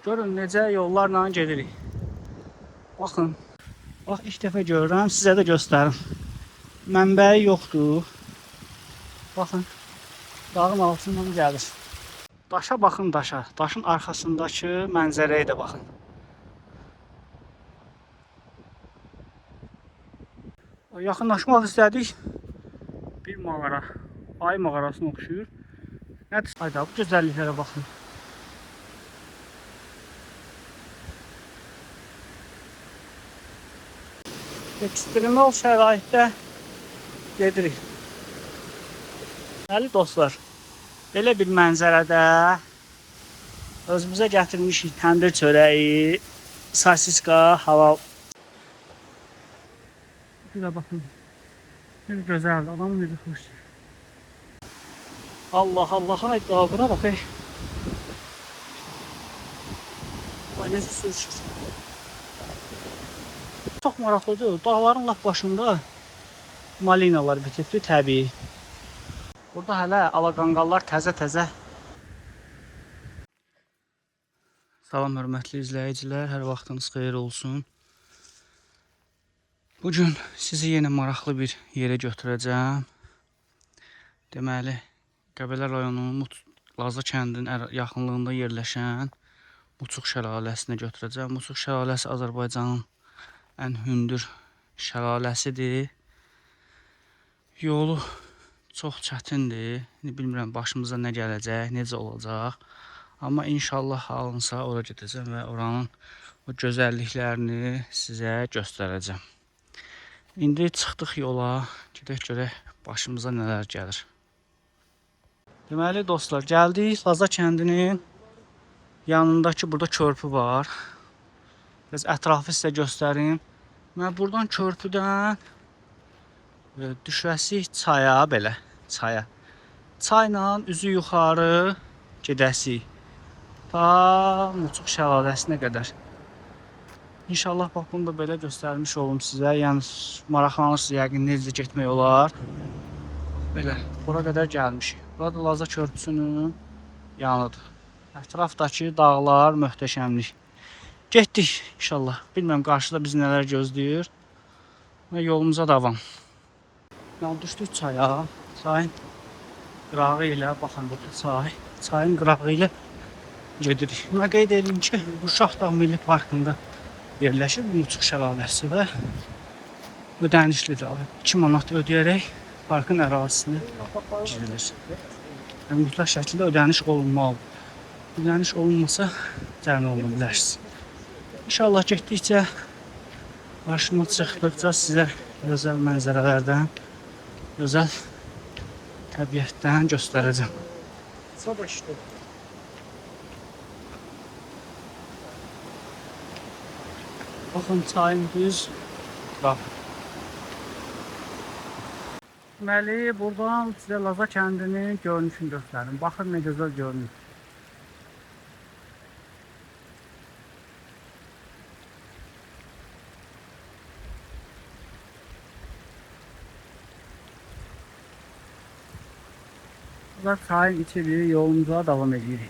Görün necə yollarla gedirik. Baxın. Bax ilk dəfə görürəm, sizə də göstərim. Mənbəyi yoxdur. Baxın. Dağın altından gəlir. Daşa baxın daşa. Daşın arxasındakı mənzərəyə də baxın. Yaxınlaşmaq istədik. Bir mağara. Ay mağarasına oxşuyur. Nədir? Hayda, bu gözəlliklərə baxın. Ekstremal şəraitdə gedirik. Bəli dostlar, belə bir mənzərədə özümüzə gətirmişik təndir çörəyi, sosiska, halal. Bir də baxın. Bir gözəldir, adamın necə xoş. Allah Allah, hayda, buna bax ey. Ay necə su çıxır. Çox maraqlıdır. Dağların lap başında malinalar bitibdir təbii. Burada hələ alaqanqallar təzə-təzə. Salam hörmətli izləyicilər, hər vaxtınız xeyir olsun. Bugün sizi yenə maraqlı bir yerə götürəcəm. Deməli, Qəbələ rayonunun Laza kəndinin yaxınlığında yerləşən Muçuq şəlaləsinə götürəcəm. Muçuq şəlaləsi Azərbaycanın ən hündür şəlaləsidir. Yolu çox çətindir. Bilmirəm başımıza nə gələcək, necə olacaq. Amma inşallah halınsa ora gedəcəm və oranın o gözəlliklərini sizə göstərəcəm. İndi çıxdıq yola, gedək görək başımıza nələr gəlir. Deməli dostlar, gəldik Laza kəndinin yanındakı burada körpü var. Biraz ətrafı sizə göstərim. Mən buradan körpüdən düşəsik çaya, belə çaya. Çayla üzü yuxarı gedəsik. Ta Muçuq şəlaləsinə qədər. İnşallah bax bunu da belə göstərmiş olum sizə. Yəni maraqlanırsınız yəqin necə getmək olar. Belə bura qədər gəlmişik. Burada Laza körpüsünün yanıdır. Ətrafdakı dağlar, möhtəşəmlik. Getdik inşallah. Bilmirəm qarşıda bizi nələr gözləyir. Və yolumuza davam. Yəni düşdük çaya. Çayın qırağı ilə, baxın burada çay. Çayın qırağı ilə gedirik. Buna qeyd edeyim ki, Uşaqdağ Milli Parkında yerləşir Muçuq şəlaləsi və ödənişlidir. 2 manat ödəyərək parkın ərazisinə girilir. Yəni mütləq şəkildə ödəniş olunmalıdır. Ödəniş olunmasa cərimə oluna bilərsiniz. İnşallah getdikcə qarşıma çıxdıqca sizə gözəl mənzərələrdən, gözəl təbiətdən göstərəcəm. Baxın çayın düz qıraqı. Deməli, buradan sizə Laza kəndinin görünüşünü göstərim. Baxın nə gözəl görünür. Burada çayın içilir, yolumuza davam edirik.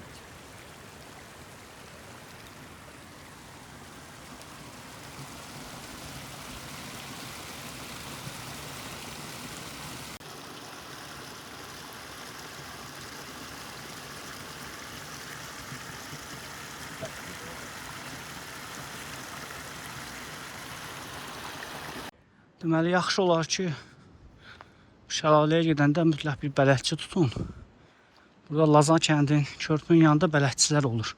Deməli, yaxşı olar ki, şəlaləyə gedəndə mütləq bir bələdçi tutun. Burada Laza kəndinin körpünün yanında bələdçilər olur.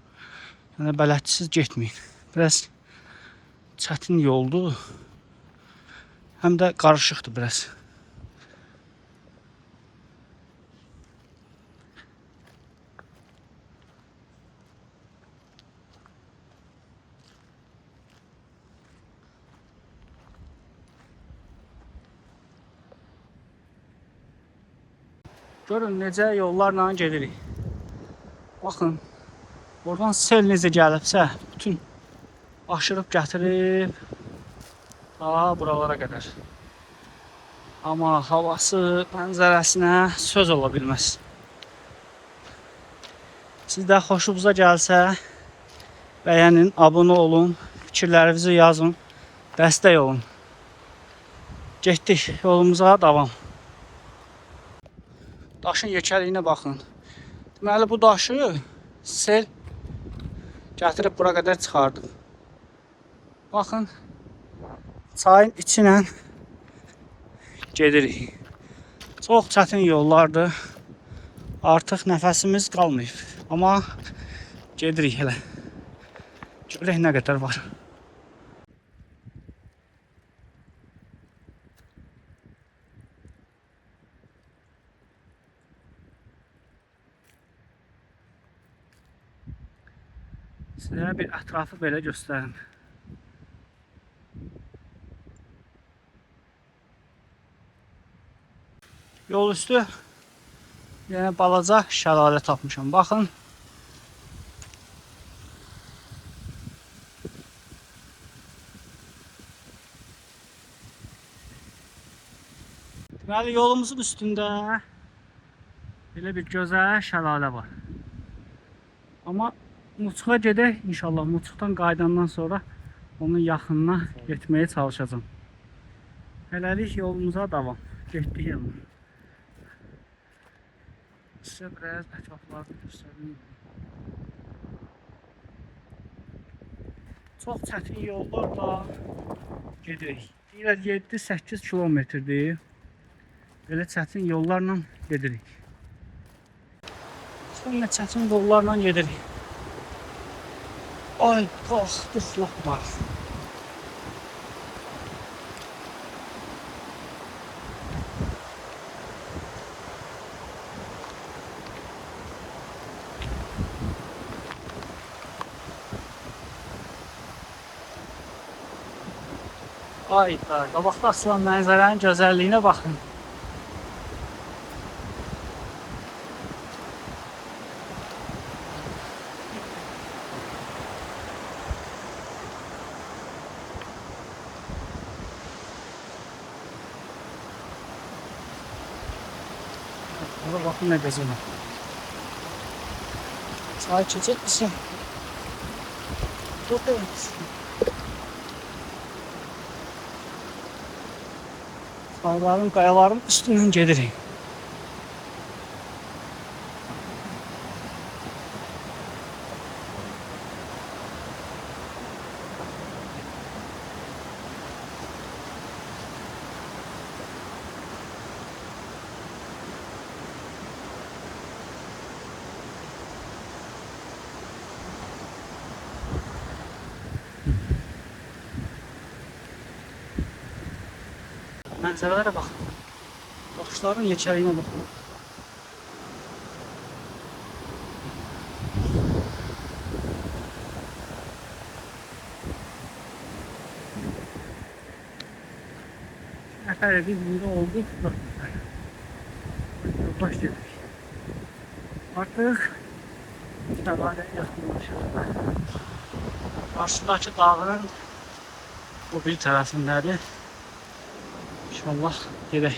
Yəni bələdçisiz getməyin. Biraz çətin yoldur. Həm də qarışıqdır biraz. Görün necə yollarla gedirik. Baxın, oradan sel necə gəlibsə, bütün aşırıb gətirib buralara qədər. Amma havası, mənzərəsinə söz ola bilməz. Sizdə xoşunuza gəlsə, Bəyənin, abunə olun, fikirlərinizi yazın, dəstək olun. Getdik, yolumuza davam. Daşın yekəliyinə baxın. Deməli, bu daşı sel gətirib bura qədər çıxardım. Baxın, çayın içinə gedirik. Çox çətin yollardır. Artıq nəfəsimiz qalmayıb. Amma gedirik elə. Görək nə qədər var. Sizə bir ətrafı belə göstərim. Yol üstü yenə balaca şəlalə tapmışam. Baxın. Deməli, yolumuzun üstündə belə bir gözəl şəlalə var. Amma Muçuğa gedək, inşallah. Muçuqdan qayıdandan sonra onun yaxınına getməyə çalışacağım. Hələlik yolumuza davam. Getdik yanına. Sizə biraz ətraflarını göstəreyim. Çox çətin yollarla gedirik. Deyirlər 7-8 kilometrdir. Belə çətin yollarla gedirik. Sonra çətin yollarla gedirik. Ay, qalxdıq lap var. Ay, qabaqda asılan mənzərənin gözəlliyinə baxın. Bura baxın nə gözəl. Çay keçək misin? Çok evet. Dağların, kayaların üstünden gelirik. Mənzərələrə bax. Daşların yekəliyinə bax. Nəfər biz burada olduq. Baş dedik. Artıq şəlaləyə yaxınlaşırıq. Qarşıdakı dağın bu bir tərəfindədir. İnşallah gedək.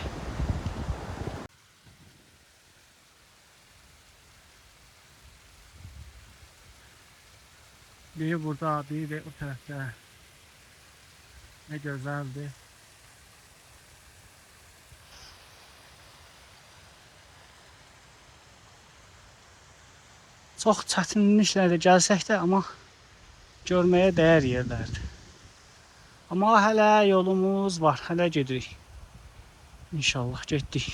Biri burada, biri de o tərəfdə. Ne gözəldir. Çox çətinliklərlə gəlsək də, amma görməyə dəyər yerlərdir. Amma hələ yolumuz var, hələ gedirik. İnşallah getdik.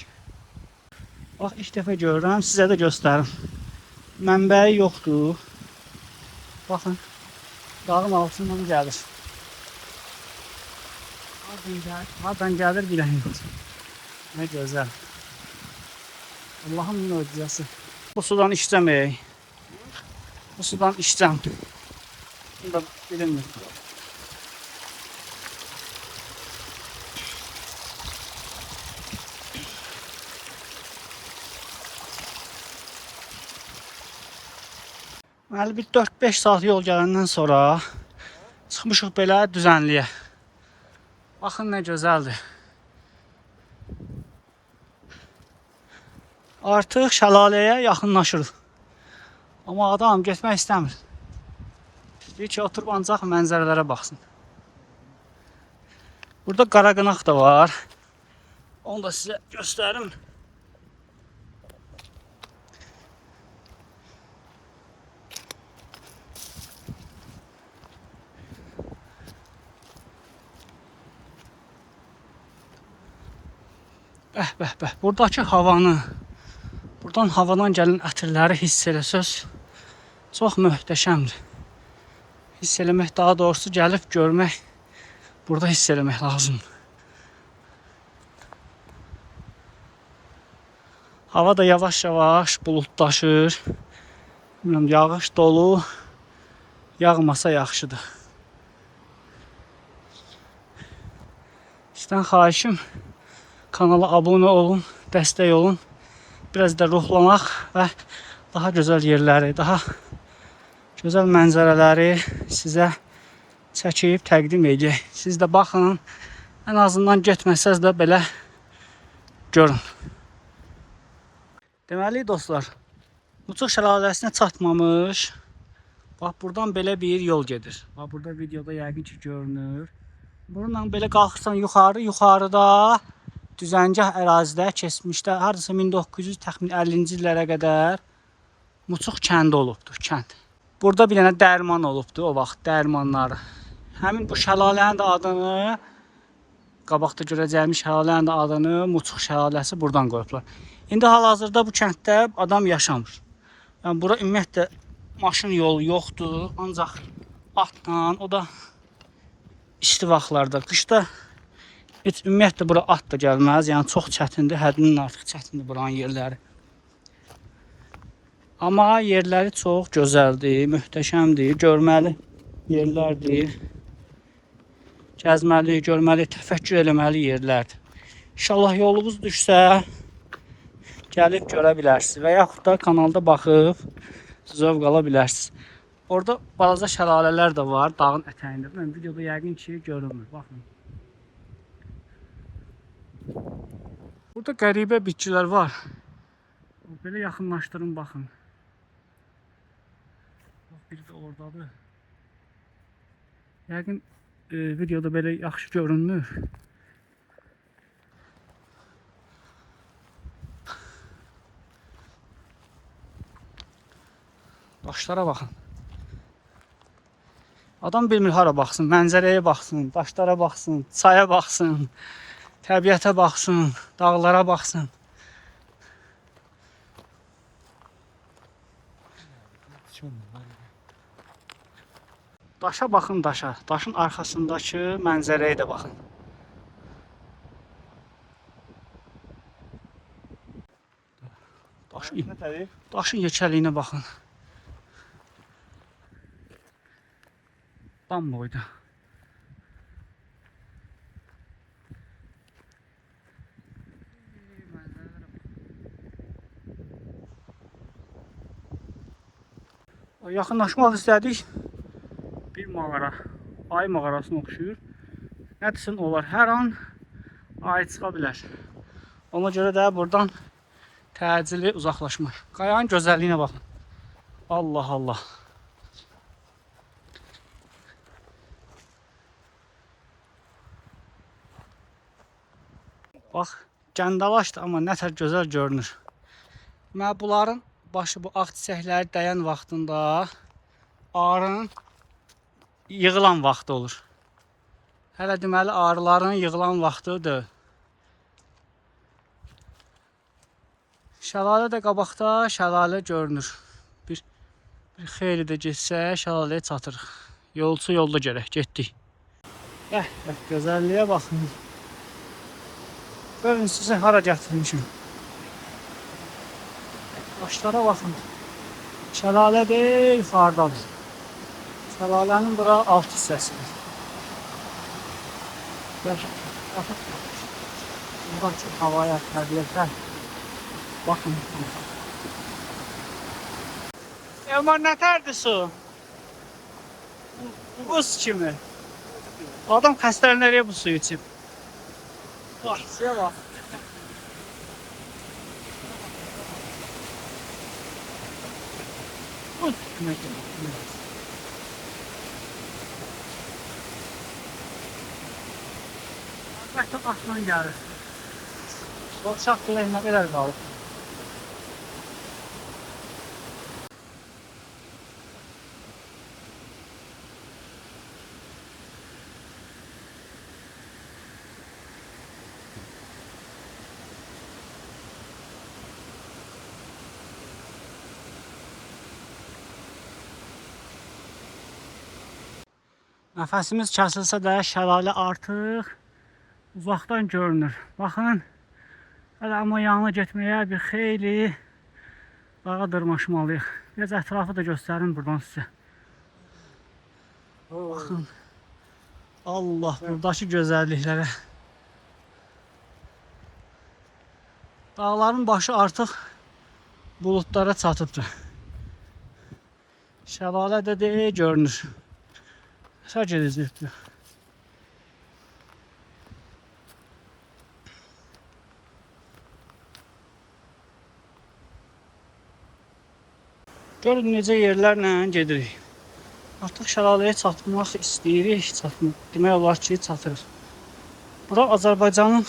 Bax, ilk dəfə görürəm, sizə də göstərim. Mənbəyi yoxdur. Baxın, dağın altından gəlir. Hardan gəlir biləyim. Nə gözəl. Allah'ın möcüzəsi. Bu sudan içəcəm. Bu sudan içəcəm. Bunu da bilinmir. Məli bir 4-5 saat yol gələndən sonra çıxmışıq belə düzənliyə. Baxın nə gözəldir. Artıq şəlaləyə yaxınlaşırıq. Amma adam getmək istəmir. İstəyir ki, oturub ancaq mənzərələrə baxsın. Burada qaraqınaq da var. Onu da sizə göstərim. Bəh. Buradakı havanı, buradan havadan gələn ətirləri hiss eləsəz, çox möhtəşəmdir. Hiss eləmək, daha doğrusu gəlib görmək, burada hiss eləmək lazımdır. Hava da yavaş-yavaş buludlaşır. Bilmirəm, yağış dolu, yağmasa yaxşıdır. Sizdən xahişim, kanala abunə olun, dəstək olun. Biraz da ruhlanaq və daha gözəl yerləri, daha gözəl mənzərələri sizə çəkib təqdim edəcək. Siz də baxın, ən azından getməsəz də belə görün. Deməli dostlar, Muçuq şəlaləsinə çatmamış. Bax, buradan belə bir yol gedir. Bax, burada videoda yəqin ki görünür. Bununla belə qalxırsan yuxarıda düzəngah ərazidə keçmişdə hardasa 1900 təxmin 50-ci illərə qədər Muçuq kəndi olubdur, kənd. Burada bir dənə dərman olubdur o vaxt, dərmanları. Həmin bu şəlalənin də adını, qabaqda görəcəyimiz şəlalənin də adını Muçuq şəlaləsi buradan qoyublar. İndi hal-hazırda bu kənddə adam yaşamır. Yəni bura ümumiyyətlə maşın yolu yoxdur, ancaq atla, o da isti vaxtlarda, qışda heç ümumiyyətlə bura at da gəlməz, yəni çox çətindir, həddindən artıq çətindir buranın yerləri. Amma yerləri çox gözəldir, möhtəşəmdir, görməli yerlərdir. Gəzməli, görməli, təfəkkür eləməli yerlərdir. İnşallah yolunuz düşsə, gəlib görə bilərsiniz və yaxud da kanalda baxıb zövq ala bilərsiniz. Orada balaca şəlalələr də var dağın ətəyində. Mən videoda yəqin ki görünmür. Baxın. Burada qəribə bitkilər var. Belə yaxınlaşdırın baxın. Bax, biri də oradadır. Yəqin videoda belə yaxşı görünmür. Daşlara baxın. Adam bilmir hara baxsın, mənzərəyə baxsın, daşlara baxsın, çaya baxsın, təbiətə baxsın, dağlara baxsın. Daşa baxın, daşa. Daşın arxasındakı mənzərəyə də baxın. Daşın yekəliyinə baxın. Tam boyda. Yaxınlaşmaq istədik. Bir mağara. Ay mağarasına oxşuyur. Nə desin olar? Hər an ay çıxa bilər. Ona görə də buradan təcili uzaqlaşmaq. Qayanın gözəlliyinə baxın. Allah Allah. Bax, gəndəlaşdır, amma nətər gözəl görünür. Bunların başı bu ağ çiçəkləri dəyən vaxtında arının yığılan vaxtı olur. Hələ deməli arıların yığılan vaxtıdır. Şəlalə də qabaqda, şəlalə görünür. Bir xeyli də getsə şəlaləyə çatırıq. Yolçu yolda gərək, getdik. Gözəlliyə baxın. Görün sizi hara gətirmişim. Daşlara baxın. Şəlalə deyil, yuxarıdadır. Şəlalənin bura alt hissəsidir. Buradan çox havaya təbiətlər. Baxın. Elmar nətərdir su? Buz kimi. Adam xəstələnəriyə bu suyu içib. Bax, suya bax. Bəlkə atla gəlir. O şaxtaya nə qədər qalıb? Nəfəsimiz kəsilsə də şəlalə artıq uzaqdan görünür. Baxın, hələ amma yanına getməyə bir xeyli dağa dırmaşmalıyıq. Biraz ətrafı da göstərim buradan sizə. Baxın, Allah, buradakı gözəlliklərə. Dağların başı artıq buludlara çatıbdır. Şəlalə də görünür. Sadəcə gedəcəkdir. Görün necə yerlərlə gedirik. Artıq şəlaləyə çatmaq istəyirik, çatmaq. Demək olar ki, çatırıq. Bura Azərbaycanın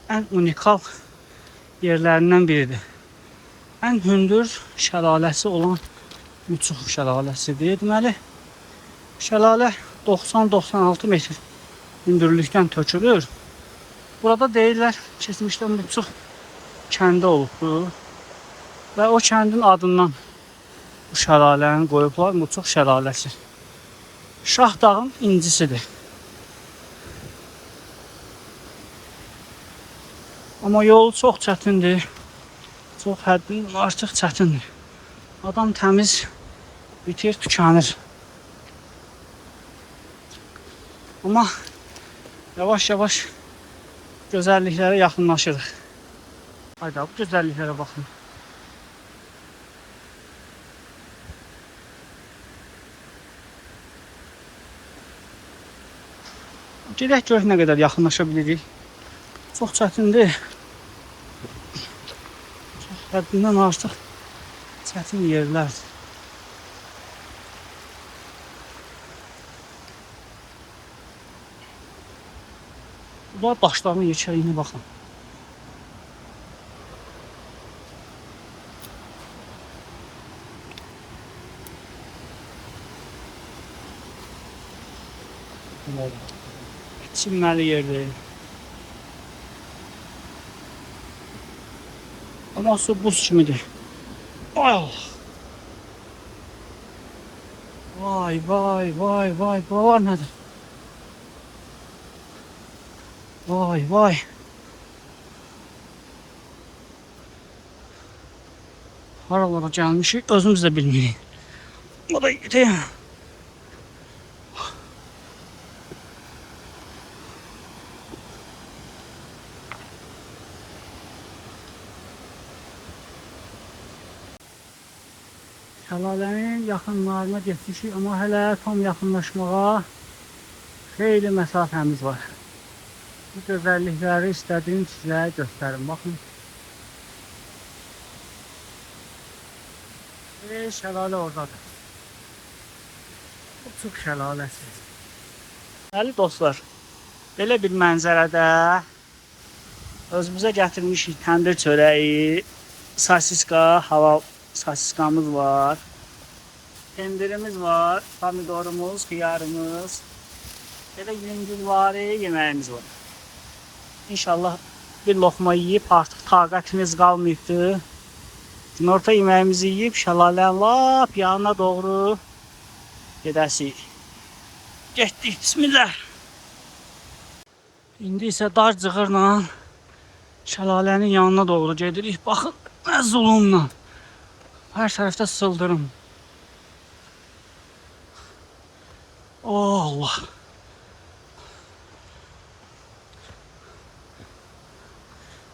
ən unikal yerlərindən biridir. Ən hündür şəlaləsi olan Muçuq şəlaləsidir. Deməli, şəlalə 90-96 metr hündürlükdən tökülür. Burada deyirlər, keçmişdə Muçuq kəndi olubdur. Və o kəndin adından bu şəlaləni qoyublar, Muçuq şəlaləsi. Şah dağın incisidir. Amma yol çox çətindir. Çox həddindən artıq çətindir. Adam təmiz bitir, tükənir. Amma yavaş-yavaş gözəlliklərə yaxınlaşırıq. Hayda, bu gözəlliklərə baxın. Gedək görək nə qədər yaxınlaşa bilirik. Çox çətindir. Çox həddindən artıq çətin yerlərdir. Bu daşların yekəliyinə baxın. Çimməli yerdir. Amma su buz kimidir. Ay Allah. Vay vay vay vay, bu nədir? Vay vay. Haralara gəlmişik, özümüz də bilmirik. O da gidiyor. Şəlalənin yaxınlarına getmişik, amma hələ tam yaxınlaşmağa xeyli məsafəmiz var. Bu gözəllikləri istədiyim sizə göstərim. Baxın. Şəlalə oradadır. Muçuq şəlaləsi. Bəli dostlar, belə bir mənzərədə özümüzə gətirmişik təndir çörəyi, sosiska, hava sosiskamız var, pendirimiz var, pomidorumuz, xiyarımız, belə yüngülvari yeməyimiz var. İnşallah bir lokma yiyib artıq taqətimiz qalmayıbdır. Günorta yeməyimizi yiyib şəlalənin lap yanına doğru gedəsik. Getdik, bismillah. İndi isə dar cığırla şəlalənin yanına doğru gedirik. Baxın, nə zulumla. Hər tərəfdə sıldırım. Oh Allah.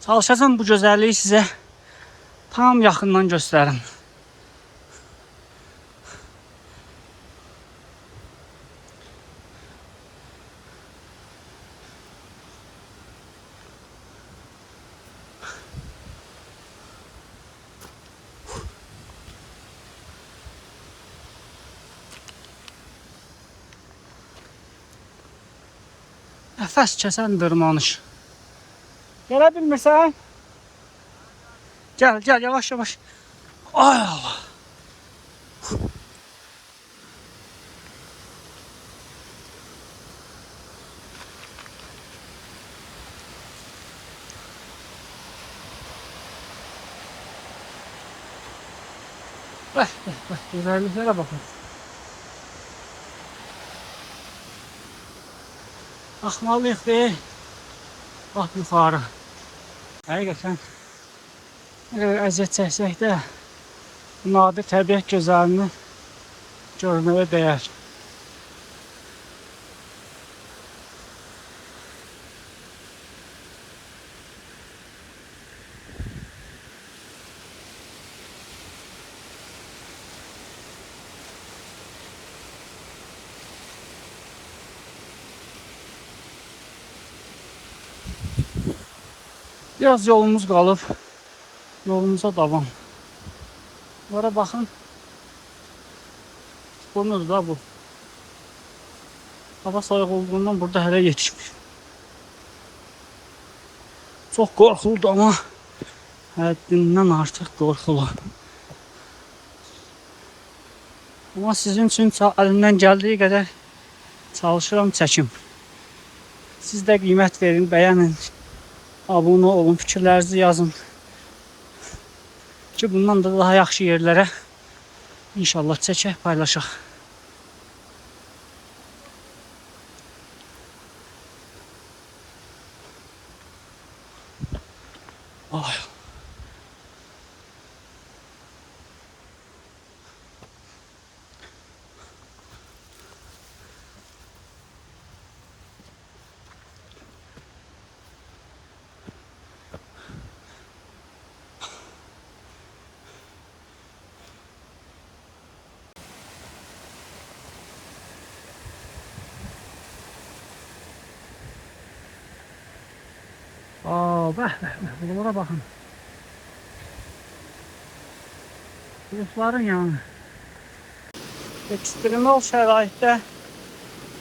Çalışacağım bu gözəlliyi sizə tam yaxından göstərim. Nəfəs kəsən dırmanış. Gələ bilmirsən? Gəl, gəl, yavaş yavaş. Ay Allah. Bəh, bəh, bəh, güzelliklere bakın. Baxmalıyıq deyil. Bax yuxarı. Həqiqətən əziyyət çəksək də nadir təbiət gözəlini görməyə dəyər. Biraz yolumuz qalıb. Yolumuza davam. Bunlara baxın. Bunur da bu. Hava soyuq olduğundan burada hələ yetişmir. Çox qorxuludur amma həddindən artıq qorxulu. Amma sizin üçün əlimdən gəldiyi qədər çalışıram çəkim. Siz də qiymət verin, bəyənin. Abone olun, fikirlərinizi yazın ki bundan da daha yaxşı yerlərə inşallah çəkək, paylaşaq. Ay. Bəh, buralara baxın. Bulutların yanı. Ekstremal şəraitdə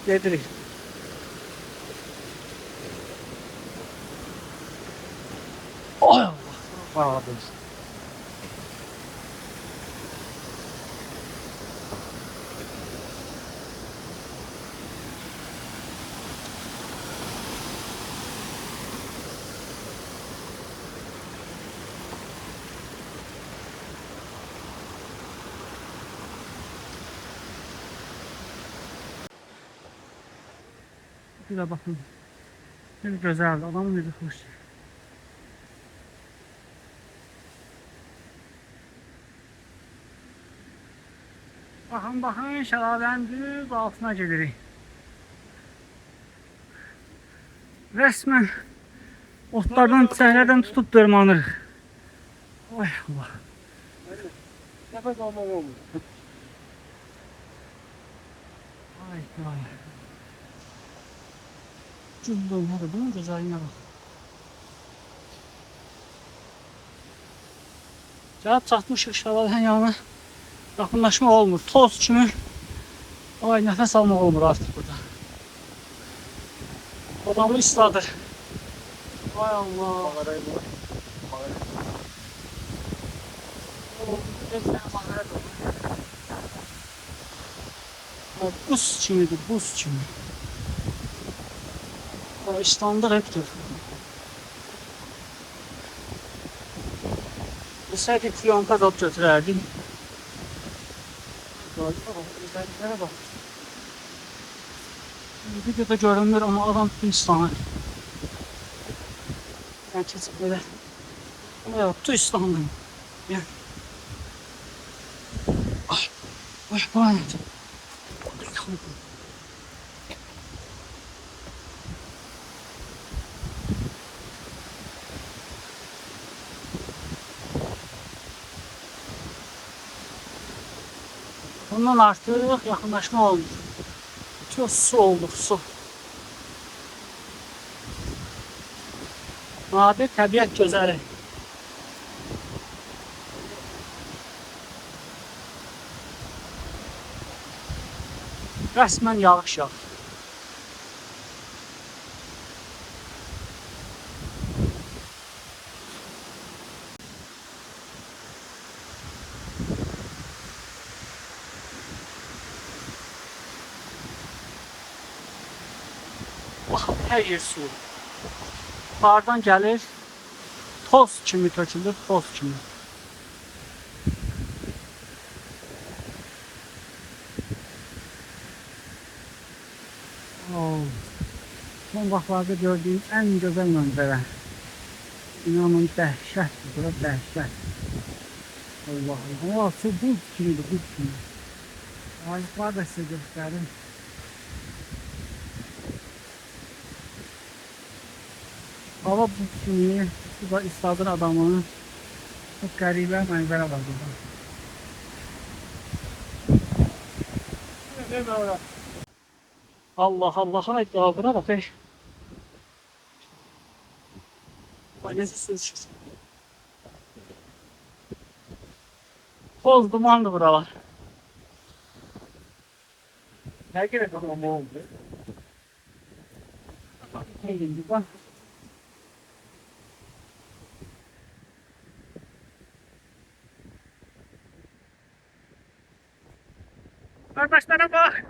gedirik. Ay Allah, bağladım. Bir de bakın. Ne güzel, adamın yüzü hoş. Bakın bakın, şəlalənin düz altına gedirik. Resmen otlardan, çiçəklərdən tutub dırmanırıq. Ay Allah. Nəfəs almaq olmur. Ay ay. Cüzdür, nədir? Bunun gözəlinə bax. Gəlib çatmışıq şəlalənin yanına. Yaxınlaşma olmur. Toz kimi. Ay, nəfəs almaq olmur artıq burada. Adamı isladır. Ay Allah. Buz kimidir, buz kimi. İslamda heptir. Bilsəydik piyonka da götürərdik. Güzelliklere bak. Videoda görünmür ama adam bütün İslam'ı. Yani kesip böyle. Ama yaptı İslam'dan. Yani. Ay. Ay bana ne? Bundan artıq yaxınlaşma olmuş. Çok su oldu, su. Nadir təbiət gözəli. Rəsmən yağış yağır. Baxın, hər yer su. Qardan gəlir, toz kimi tökülür, toz kimi. Oh, son vaxtlarda gördüyüm ən gözəl mənzərə. İnanın dəhşətdir, bura dəhşət. Allah Allah. Ama su buz gibiydi, buz gibi. Ağaçlar da size göstereyim. Hava buz gibi. Su da ısladır adamı. Çok garibə mənzərə var burada. Allah Allah. Ay dağına bak. Annesi sızsız. Toz dumanlı buralar. Ne gerek var ama oldu? Eğildi bak. Kardeşlere bak.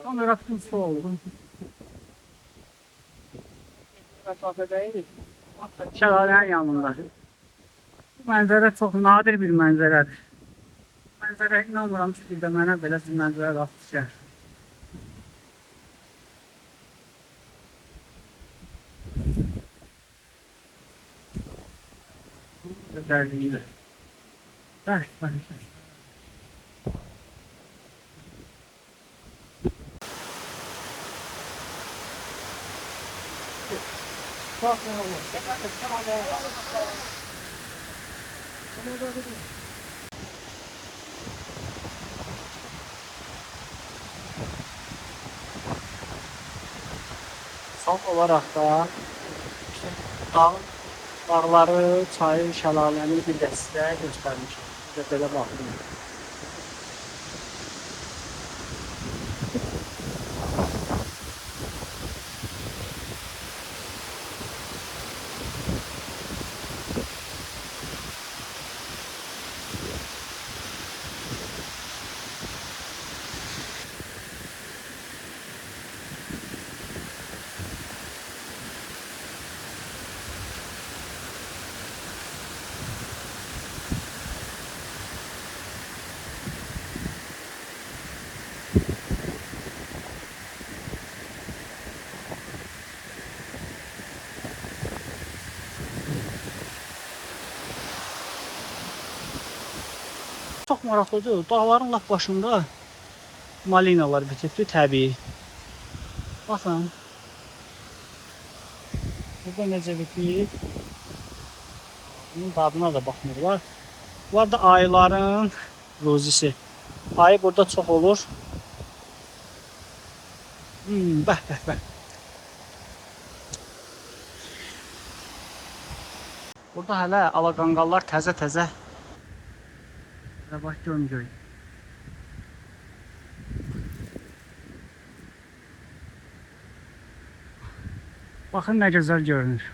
Tam yaratım su oldu. Mesafedeydik. Şelalenin yanında. Bu mənzərə çox nadir bir mənzərədir. Mənzərə inanmıram ki, bir də mənə belə bir mənzərə rast düşər. Gözəlliyi. Bəs. Son olarak da dağları, çayı, şəlaləni bir də sizə göstərmişəm. Bir də belə baxın. Çok maraqlıdır. Dağların lap başında malinalar bitibdir təbii. Baxın. Burada necə bitib. Bunun dadına da baxmırlar. Bunlar da ayıların ruzisi. Ayı burada çox olur. Bəh. Burada hələ alaqanqallar təzə-təzə. Bax göm-göy. Baxın nə gözəl görünür.